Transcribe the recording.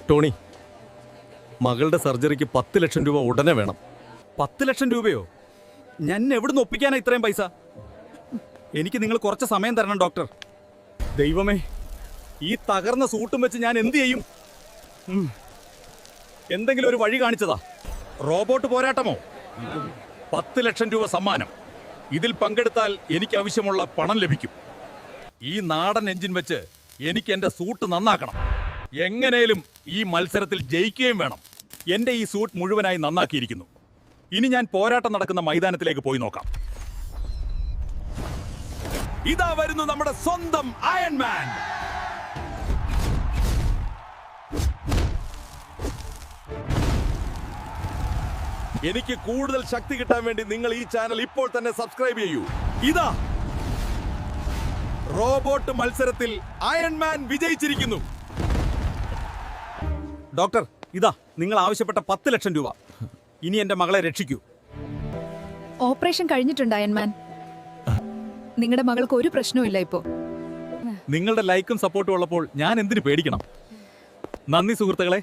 Tony, മകളുടെ സർജറിക്ക് 10 ലക്ഷം രൂപ ഉടനെ വേണം. 10 ലക്ഷം രൂപയോ? ഞാൻ എവിടുന്ന് ഒപ്പിക്കാനാ ഇത്രയും പൈസ? എനിക്ക് നിങ്ങൾ കുറച്ച് സമയം തരണം ഡോക്ടർ. ദൈവമേ, ഈ തകർന്ന സൂട്ടും വെച്ച് ഞാൻ എന്ത് ചെയ്യും? എന്തെങ്കിലും ഒരു വഴി കാണിച്ചതാ. റോബോട്ട് പോരാട്ടമോ? 10 ലക്ഷം രൂപ സമ്മാനം. ഇതിൽ പങ്കെടുത്താൽ എനിക്ക് ആവശ്യമുള്ള പണം ലഭിക്കും. ഈ നാടൻ എഞ്ചിൻ വെച്ച് എനിക്ക് എന്റെ സൂട്ട് നന്നാക്കണം. എങ്ങനെയും ഈ മത്സരത്തിൽ ജയിക്കുകയും വേണം. എന്റെ ഈ സൂട്ട് മുഴുവനായി നന്നാക്കിയിരിക്കുന്നു. ഇനി ഞാൻ പോരാട്ടം നടക്കുന്ന മൈതാനത്തിലേക്ക് പോയി നോക്കാം. ഇതാ വരുന്നു നമ്മുടെ സ്വന്തം അയൺമാൻ. എനിക്ക് കൂടുതൽ ശക്തി കിട്ടാൻ വേണ്ടി നിങ്ങൾ ഈ ചാനൽ ഇപ്പോൾ തന്നെ സബ്സ്ക്രൈബ് ചെയ്യൂ. ഇതാ റോബോട്ട് മത്സരത്തിൽ അയൺമാൻ വിജയിച്ചിരിക്കുന്നു. ഡോക്ടർ, ഇതാ നിങ്ങൾ ആവശ്യപ്പെട്ട 10 ലക്ഷം രൂപ. ഇനി എന്റെ മകളെ രക്ഷിക്കൂ. ഓപ്പറേഷൻ കഴിഞ്ഞിട്ടുണ്ട് അയൺമാൻ. നിങ്ങളുടെ മകൾക്ക് ഒരു പ്രശ്നവും ഇപ്പൊ. നിങ്ങളുടെ ലൈക്കും സപ്പോർട്ടും ഉള്ളപ്പോൾ ഞാൻ എന്തിനു പേടിക്കണം? നന്ദി സുഹൃത്തുക്കളെ.